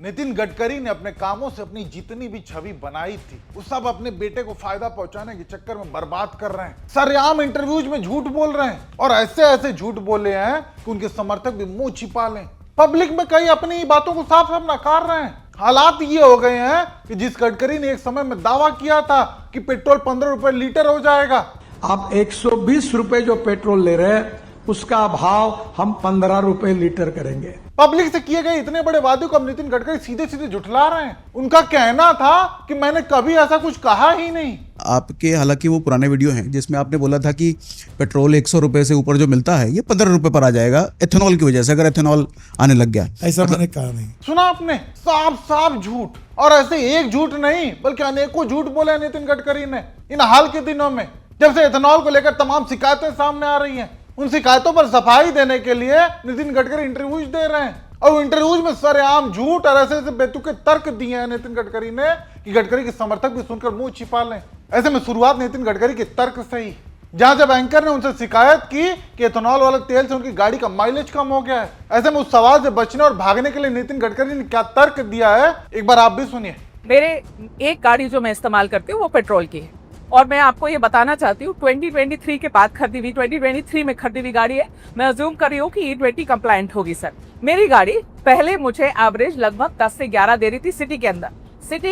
नितिन गडकरी ने अपने कामों से अपनी जितनी भी छवि बनाई थी वो सब अपने बेटे को फायदा पहुंचाने के चक्कर में बर्बाद कर रहे हैं। सरेआम इंटरव्यूज में झूठ बोल रहे हैं और ऐसे ऐसे झूठ बोले हैं कि उनके समर्थक भी मुंह छिपा लें। पब्लिक में कई अपनी बातों को साफ साफ नकार रहे हैं। हालात ये हो गए हैं कि जिस गडकरी ने एक समय में दावा किया था कि पेट्रोल 15 रुपए लीटर हो जाएगा, आप 120 रुपए जो पेट्रोल ले रहे हैं उसका भाव हम 15 रुपए लीटर करेंगे। पब्लिक से किए गए इतने बड़े वादे को अब नितिन गडकरी सीधे सीधे झुठला रहे हैं। उनका कहना था कि मैंने कभी ऐसा कुछ कहा ही नहीं। आपके हालांकि वो पुराने वीडियो हैं जिसमें आपने बोला था कि पेट्रोल 100 रुपए से ऊपर जो मिलता है ये 15 रुपए पर आ जाएगा एथेनॉल की वजह से, अगर एथेनॉल आने लग गया। ऐसा मैंने कहा नहीं। सुना आपने, साफ साफ झूठ। और ऐसे एक झूठ नहीं बल्कि अनेकों झूठ बोले नितिन गडकरी ने इन हाल के दिनों में, जब से एथेनॉल को लेकर तमाम शिकायतें सामने आ रही हैं। उन शिकायतों पर सफाई देने के लिए नितिन गडकरी इंटरव्यूज दे रहे हैं और इंटरव्यूज में सरेआम झूठ और ऐसे ऐसे बेतुके तर्क दिए हैं नितिन गडकरी ने कि गडकरी के समर्थक भी सुनकर मुंह छिपा लें। ऐसे में शुरुआत नितिन गडकरी के तर्क से ही, जहां जब एंकर ने उनसे शिकायत की कि एथेनॉल वाले तेल से उनकी गाड़ी का माइलेज कम हो गया है, ऐसे में उस सवाल से बचने और भागने के लिए नितिन गडकरी ने क्या तर्क दिया है, एक बार आप भी सुनिए। मेरे एक गाड़ी जो मैं इस्तेमाल करती हूँ वो पेट्रोल की है और मैं आपको ये बताना चाहती हूँ 2023 के बाद खरीदी हुई, 2023 में खरीदी हुई गाड़ी है। मैं अज्यूम कर रही हूँ कि E20 कंप्लायंट होगी सर। मेरी गाड़ी पहले मुझे एवरेज लगभग 10 से 11 दे रही थी सिटी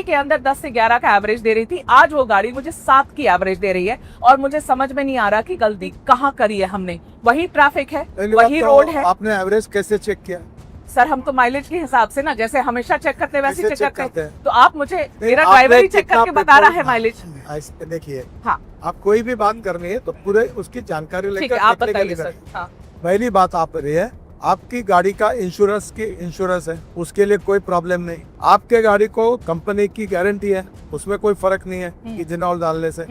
के अंदर 10 से 11 का एवरेज दे रही थी। आज वो गाड़ी मुझे 7 की एवरेज दे रही है और मुझे समझ में नहीं आ रहा कि गलती कहाँ करी है हमने। वही ट्रैफिक है, वही रोड है। आपने एवरेज कैसे चेक किया? सर हम तो माइलेज के हिसाब से ना, जैसे हमेशा चेक करते हैं वैसे चेक करते हैं। तो आप मुझे मेरा ड्राइवर ही चेक करके बता रहा है माइलेज। देखिए, हाँ, आप कोई भी बात करनी है तो पूरे उसकी जानकारी ठीक है, आप बताइए सर। हाँ। पहली बात आप रही है, आपकी गाड़ी का इंश्योरेंस है, उसके लिए कोई प्रॉब्लम नहीं। आपके गाड़ी को कंपनी की गारंटी है, उसमें कोई फर्क नहीं है इथेनॉल डालने से।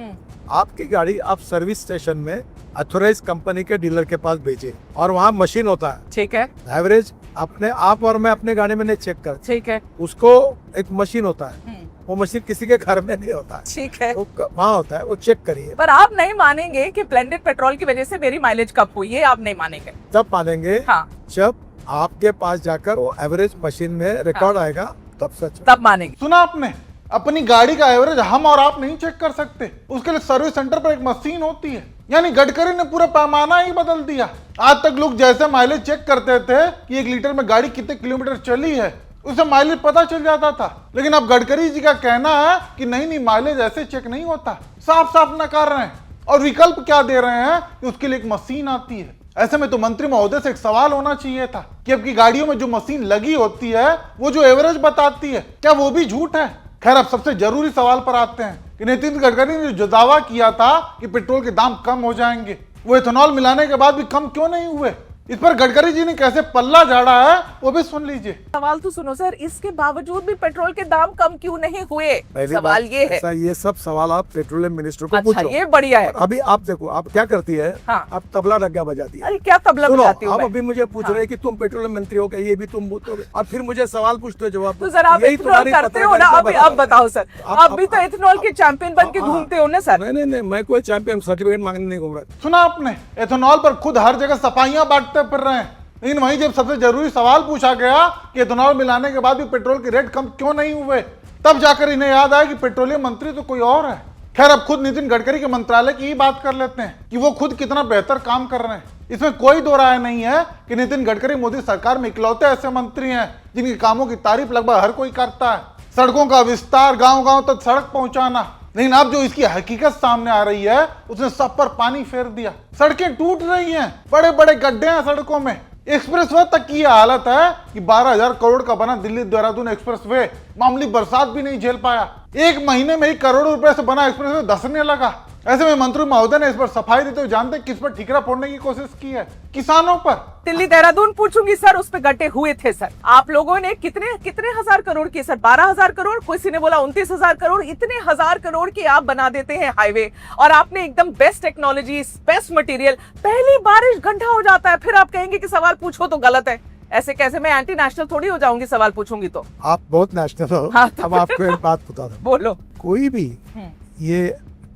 आपकी गाड़ी आप सर्विस स्टेशन में अथोराइज कंपनी के डीलर के पास भेजिए और वहाँ मशीन होता है। ठीक है। एवरेज अपने आप और मैं अपने गाड़ी में नहीं चेक कर। ठीक है। उसको एक मशीन होता है, वो मशीन किसी के घर में नहीं होता है। ठीक है। वो वहाँ होता है, वो चेक करिए। पर आप नहीं मानेंगे कि ब्लेंडेड पेट्रोल की वजह से मेरी माइलेज कम हुई, ये आप नहीं मानेंगे। तब मानेंगे हाँ। जब आपके पास जाकर वो एवरेज मशीन में रिकॉर्ड आएगा, तब सच तब मानेंगे। सुना आपने, अपनी गाड़ी का एवरेज हम और आप नहीं चेक कर सकते, उसके लिए सर्विस सेंटर पर एक मशीन होती है। यानी गडकरी ने पूरा पैमाना ही बदल दिया। आज तक लोग जैसे माइलेज चेक करते थे कि 1 लीटर में गाड़ी कितने किलोमीटर चली है, उससे माइलेज पता चल जाता था। लेकिन अब गडकरी जी का कहना है कि नहीं माइलेज ऐसे चेक नहीं होता। साफ साफ नकार रहे हैं और विकल्प क्या दे रहे हैं कि उसके लिए एक मशीन आती है। ऐसे में तो मंत्री महोदय से एक सवाल होना चाहिए था कि अब की गाड़ियों में जो मशीन लगी होती है वो जो एवरेज बताती है, क्या वो भी झूठ है? खैर, अब सबसे जरूरी सवाल पर आते हैं कि नितिन गडकरी ने जो दावा किया था कि पेट्रोल के दाम कम हो जाएंगे, वो एथेनॉल मिलाने के बाद भी कम क्यों नहीं हुए? इस पर गडकरी जी ने कैसे पल्ला झाड़ा है वो भी सुन लीजिए। सवाल तो सुनो सर, इसके बावजूद भी पेट्रोल के दाम कम क्यों नहीं हुए? सवाल ये है। ये सब सवाल आप पेट्रोलियम मिनिस्टर को अच्छा, पूछो। ये बढ़िया है। अभी आप देखो, आप क्या करती है? हाँ। आप तबला रग्गा बजाती है। अरे क्या तबला बजाती हूँ आप मैं? अभी मुझे पूछ रहे हैं कि तुम पेट्रोलियम मंत्री हो, ये भी तुम बोलोगे और फिर मुझे सवाल पूछते हो, जवाब तो सर आप इथेनॉल करते हो ना? अब बताओ सर, आप भी तो इथेनॉल के चैंपियन बन के घूमते हो ना सर? नहीं, मैं कोई चैंपियन सर्टिफिकेट मांगने नहीं घूम रहा। सुना आपने, एथेनॉल पर खुद हर जगह सफाइयां बांटते फिर रहे हैं। लेकिन वहीं जब सबसे जरूरी सवाल पूछा गया कि एथेनॉल मिलाने के बाद भी पेट्रोल के रेट कम क्यों नहीं हुए, तब जाकर इन्हें याद आया कि पेट्रोलियम मंत्री तो कोई और है। खैर, अब खुद नितिन गडकरी के मंत्रालय की ही बात कर लेते हैं कि वो खुद कितना बेहतर काम कर रहे हैं। इसमें कोई दो राय नहीं है कि नितिन गडकरी मोदी सरकार में इकलौते ऐसे मंत्री हैं जिनके कामों की तारीफ लगभग हर कोई करता है। सड़कों का विस्तार, गांव-गांव तक सड़क पहुंचाना। लेकिन अब जो इसकी हकीकत सामने आ रही है उसने सब पर पानी फेर दिया। सड़कें टूट रही हैं, बड़े बड़े गड्ढे हैं सड़कों में। एक्सप्रेसवे तक की यह हालत है कि 12,000 करोड़ का बना दिल्ली देहरादून एक्सप्रेसवे मामूली बरसात भी नहीं झेल पाया। 1 महीने में ही करोड़ों रुपए से बना एक्सप्रेसवे धंसने लगा। ऐसे में मंत्री महोदय ने इस पर सफाई देते हुए जानते किस पर ठिकरा फोड़ने की कोशिश की है? किसानों पर। दिल्ली देहरादून पूछूंगी सर, उस पे गड्ढे हुए थे सर। आप लोगों ने कितने हजार करोड़ की सर? 12,000 करोड़, किसी ने बोला 29,000 करोड़। इतने हजार करोड़ की आप बना देते हैं हाईवे और आपने एकदम बेस्ट टेक्नोलॉजी, बेस्ट मटेरियल, पहली बारिश गड्ढा हो जाता है, फिर आप कहेंगे कि सवाल पूछो तो गलत है। ऐसे कैसे? मैं एंटी नेशनल थोड़ी हो जाऊंगी सवाल पूछूंगी तो। आप बहुत नेशनल हो। हाँ, अब आपको एक बात बता दूं। बोलो।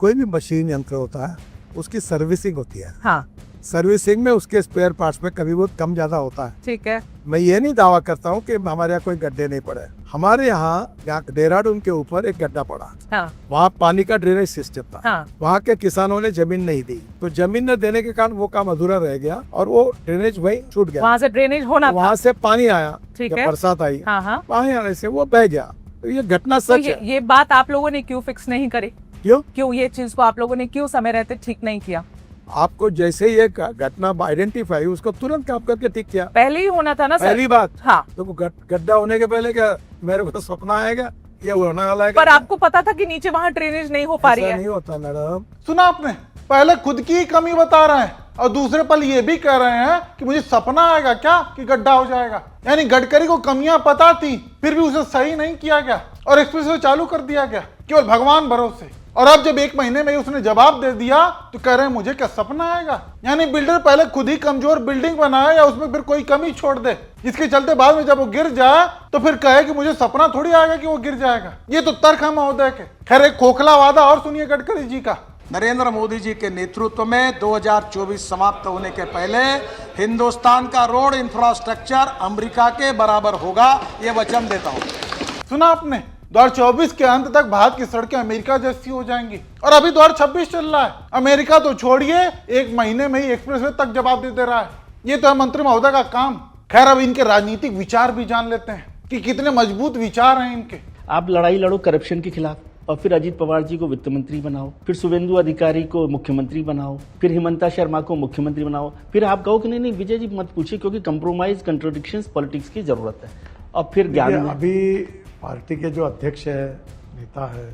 कोई भी मशीन यंत्र होता है, उसकी सर्विसिंग होती है। हाँ। सर्विसिंग में उसके स्पेयर पार्ट्स में कभी बहुत कम ज्यादा होता है। ठीक है। मैं ये नहीं दावा करता हूँ कि हमारे यहाँ कोई गड्ढे नहीं पड़े। हमारे यहाँ देहरादून के ऊपर एक गड्ढा पड़ा, हाँ वहाँ पानी का ड्रेनेज सिस्टम था, हाँ वहाँ के किसानों ने जमीन नहीं दी, तो जमीन न देने के कारण वो काम अधूरा रह गया और वो ड्रेनेज वही छूट गया। वहाँ से ड्रेनेज होना था। वहाँ से पानी आया, ठीक जब है। बरसात आई, हाँ हाँ। पानी आने से वो बह गया। तो ये घटना तो सच है। ये बात आप लोगों ने क्यों फिक्स नहीं करी? क्यों? ये चीज को आप लोगों ने क्यों समय रहते ठीक नहीं किया? आपको जैसे ही ये घटना आइडेंटिफाई उसको तुरंत काम करके ठीक किया। पहले ही होना था ना सर। पहली बात, हाँ। तो गड्ढा होने के पहले क्या मेरे को सपना आएगा ये होने वाला है? पर आपको पता था कि नीचे वहाँ ड्रेनेज नहीं हो पा रही ऐसा है। नहीं होता मैडम। सुना आपने, पहले खुद की ही कमी बता रहे हैं और दूसरे पल ये भी कह रहे हैं कि मुझे सपना आएगा क्या कि गड्ढा हो जाएगा। यानी गडकरी को कमियां पता थी फिर भी उसे सही नहीं किया गया और एक्सप्रेसवे चालू कर दिया गया केवल भगवान भरोसे। और अब जब 1 महीने में उसने जवाब दे दिया तो कह रहे हैं मुझे क्या सपना आएगा। यानी बिल्डर पहले खुद ही कमजोर बिल्डिंग बनाए या उसमें फिर कोई कमी छोड़ दे, जिसके चलते बाद में जब वो गिर जाए तो फिर कहे कि मुझे सपना थोड़ी आएगा कि वो गिर जाएगा। ये तो तर्क है महोदय के। खैर एक खोखला वादा और सुनिए गडकरी जी का। नरेंद्र मोदी जी के नेतृत्व में 2024 समाप्त होने के पहले हिंदुस्तान का रोड इंफ्रास्ट्रक्चर अमेरिका के बराबर होगा, ये वचन देता हूं। सुना आपने, 2024 के अंत तक भारत की सड़कें अमेरिका जैसी हो जाएंगी और अभी 2026 चल रहा है। अमेरिका तो छोड़िए 1 महीने में ही एक्सप्रेसवे तक जवाब दे रहा है। ये तो है मंत्री महोदय का काम। खैर अब इनके राजनीतिक विचार भी जान लेते हैं कि कितने मजबूत विचार हैं इनके। आप लड़ाई लड़ो करप्शन के खिलाफ और फिर अजीत पवार जी को वित्त मंत्री बनाओ, फिर शुभेंदु अधिकारी को मुख्यमंत्री बनाओ, फिर हिमंता शर्मा को मुख्यमंत्री बनाओ, फिर आप कहो कि नहीं विजय जी मत पूछिए क्योंकि कंप्रोमाइज कंट्रोडिक्शंस पॉलिटिक्स की जरूरत है। और फिर ज्ञान में अभी पार्टी के जो अध्यक्ष है, नेता है,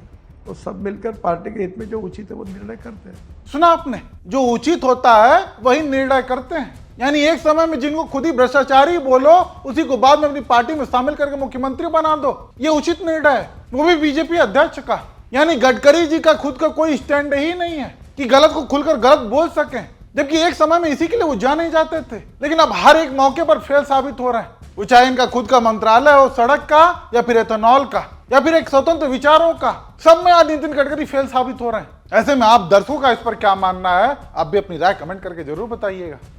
वो सब मिलकर पार्टी के हित में जो उचित है वो निर्णय करते हैं। सुना आपने, जो उचित होता है वही निर्णय करते हैं। यानी एक समय में जिनको खुद ही भ्रष्टाचारी बोलो उसी को बाद में अपनी पार्टी में शामिल करके मुख्यमंत्री बना दो, ये उचित निर्णय है, वो भी बीजेपी अध्यक्ष का। यानी गडकरी जी का खुद का कोई स्टैंड ही नहीं है कि गलत को खुलकर गलत बोल सकें, जबकि एक समय में इसी के लिए वो जाने जाते थे, लेकिन अब हर एक मौके पर फेल साबित हो रहे हैं। वो चाहे इनका खुद का मंत्रालय हो सड़क का या फिर एथेनॉल का या फिर एक स्वतंत्र विचारों का, सब में आज नितिन गडकरी फेल साबित हो रहे हैं। ऐसे में आप दर्शकों का इस पर क्या मानना है, आप भी अपनी राय कमेंट करके जरूर बताइएगा।